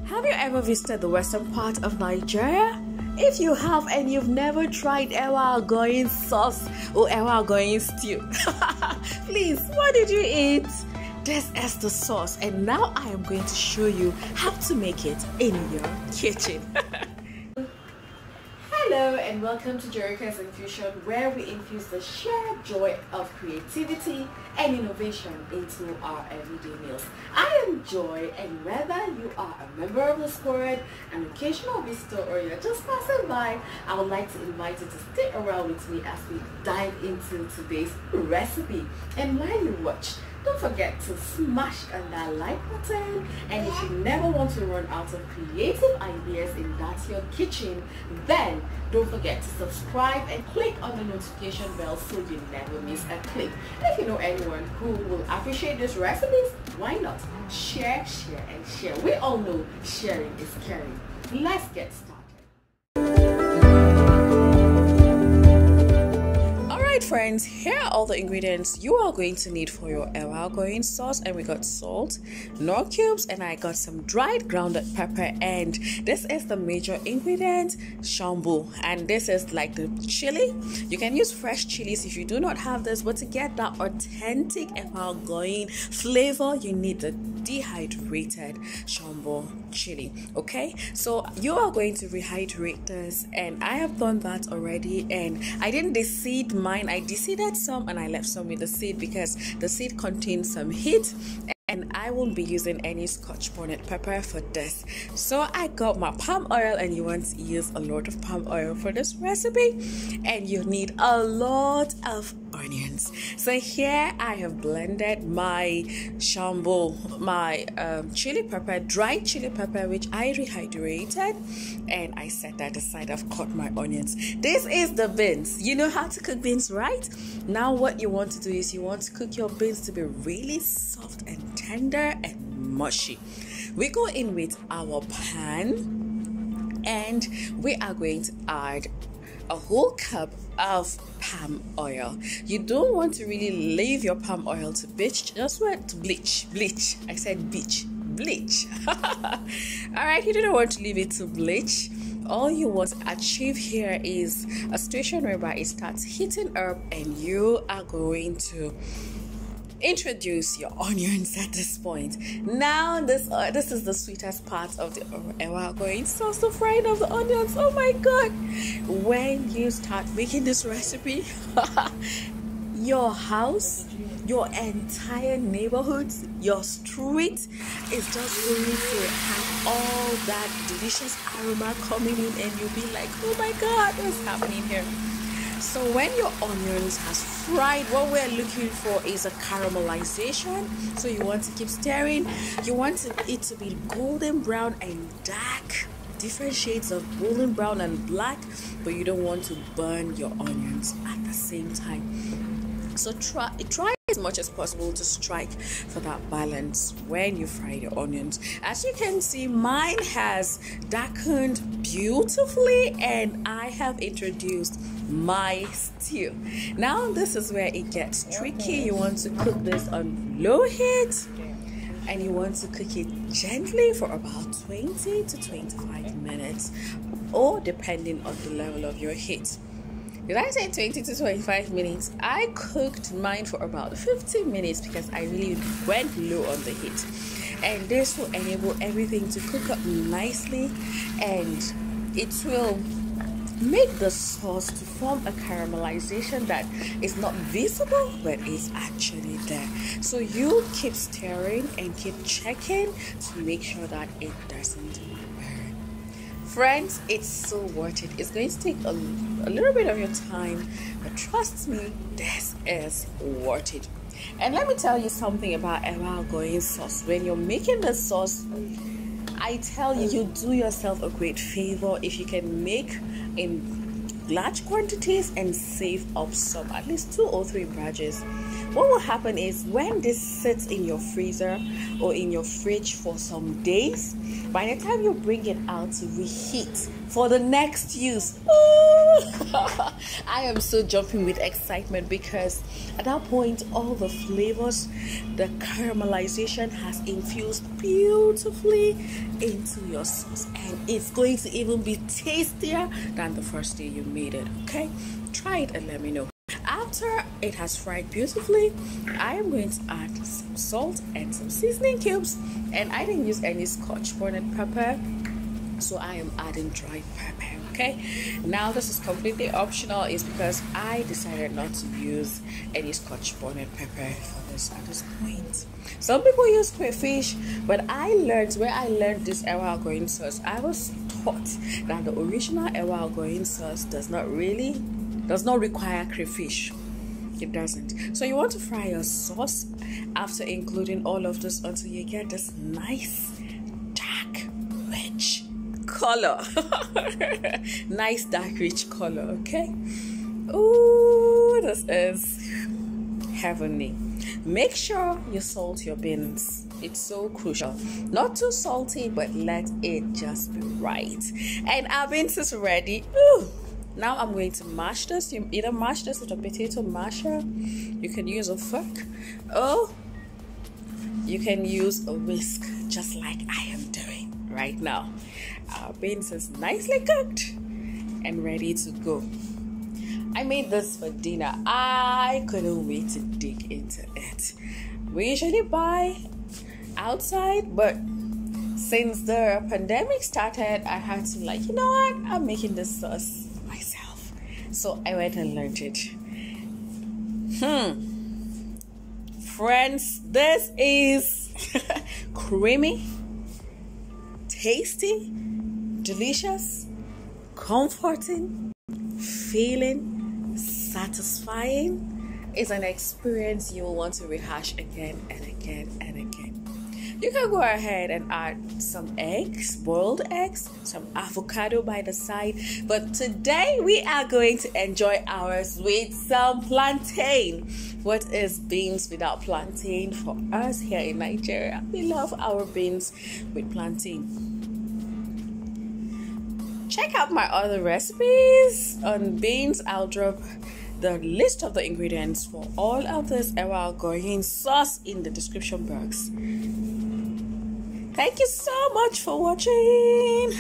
Have you ever visited the western part of Nigeria? If you have and you've never tried Ewa Agoyin sauce or Ewa Agoyin stew, please, what did you eat? This is the sauce, and now I am going to show you how to make it in your kitchen. Hello and welcome to JOROUKA'S Infusion, where we infuse the sheer joy of creativity and innovation into our everyday meals. I am Joy, and whether you are a member of the squad, an occasional visitor, or you're just passing by, I would like to invite you to stay around with me as we dive into today's recipe. And while you watch, don't forget to smash on that like button, and if you never want to run out of creative ideas in that your kitchen, then don't forget to subscribe and click on the notification bell so you never miss a clip. If you know anyone who will appreciate these recipes, why not share and share? We all know sharing is caring. Let's get started. Friends, here are all the ingredients you are going to need for your Ewa Agoyin sauce. And we got salt, nor cubes, and I got some dried grounded pepper, and this is the major ingredient, shambo, and this is like the chili. You can use fresh chilies if you do not have this, but to get that authentic Ewa Agoyin flavor, you need the dehydrated shambo chili. Okay, so you are going to rehydrate this, and I have done that already, and I didn't deseed mine. I deseeded some and I left some with the seed because the seed contains some heat, and I won't be using any scotch bonnet pepper for this. So I got my palm oil, and you want to use a lot of palm oil for this recipe, and you need a lot of onions. So here I have blended my shambo, my chili pepper, dried chili pepper, which I rehydrated, and I set that aside. I've cut my onions. This is the beans. You know how to cook beans, right? Now what you want to do is you want to cook your beans to be really soft and tender and mushy. We go in with our pan, and we are going to add a whole cup of palm oil. You don't want to really leave your palm oil to bleach, just want to bleach. I said bleach. Alright, you don't want to leave it to bleach. All you want to achieve here is a situation whereby it starts heating up, and you are going to introduce your onions at this point. Now this is the sweetest part of the Ewa Agoyin sauce, the frying of the onions. Oh my god, when you start making this recipe, your house, your entire neighborhood, your street is just going to have all that delicious aroma coming in, and you'll be like, oh my god, what's happening here? So when your onions has fried, what we're looking for is a caramelization. So you want to keep stirring. You want it to be golden brown and dark, different shades of golden brown and black, but you don't want to burn your onions at the same time. So try as much as possible to strike for that balance when you fry the onions. As you can see, mine has darkened beautifully, and I have introduced my stew. Now this is where it gets tricky. You want to cook this on low heat, and you want to cook it gently for about 20 to 25 minutes, or depending on the level of your heat. Did I say 20 to 25 minutes? I cooked mine for about 15 minutes because I really went low on the heat, and this will enable everything to cook up nicely, and it will make the sauce to form a caramelization that is not visible but is actually there. So you keep stirring and keep checking to make sure that it doesn't burn. Friends, it's so worth it. It's going to take a little bit of your time, but trust me, this is worth it. And let me tell you something about Ewa Agoyin sauce. When you're making the sauce, I tell you, you do yourself a great favor if you can make in large quantities and save up some, at least 2 or 3 batches. What will happen is when this sits in your freezer or in your fridge for some days, by the time you bring it out to reheat for the next use, I am so jumping with excitement, because at that point all the flavors, the caramelization has infused beautifully into your sauce, and it's going to even be tastier than the first day you made it. Okay, try it and let me know. After it has fried beautifully, I am going to add some salt and some seasoning cubes, and I didn't use any scotch bonnet pepper, so I am adding dried pepper. Okay, now this is completely optional, is because I decided not to use any scotch bonnet pepper for this at this point. Some people use crayfish, but where I learned this Ewa Agoyin sauce, I was taught that the original Ewa Agoyin sauce does not require crayfish. It doesn't. So you want to fry your sauce after including all of this until you get this nice dark rich color. Nice dark rich color. Okay. Ooh, this is heavenly. Make sure you salt your beans. It's so crucial. Not too salty, but let it just be right. And our beans is ready. Ooh. Now I'm going to mash this. You either mash this with a potato masher, you can use a fork, or you can use a whisk, just like I am doing right now. Our beans is nicely cooked and ready to go. I made this for dinner. I couldn't wait to dig into it. We usually buy outside, but since the pandemic started, I had to you know what? I'm making this sauce myself. So I went and learned it. Friends, this is creamy, tasty, delicious, comforting, feeling, satisfying. It's an experience you will want to rehash again and again and again. You can go ahead and add some eggs, boiled eggs, some avocado by the side. But today we are going to enjoy ours with some plantain. What is beans without plantain for us here in Nigeria? We love our beans with plantain. Check out my other recipes on beans. I'll drop the list of the ingredients for all of this Ewa Agoyin sauce in the description box. Thank you so much for watching.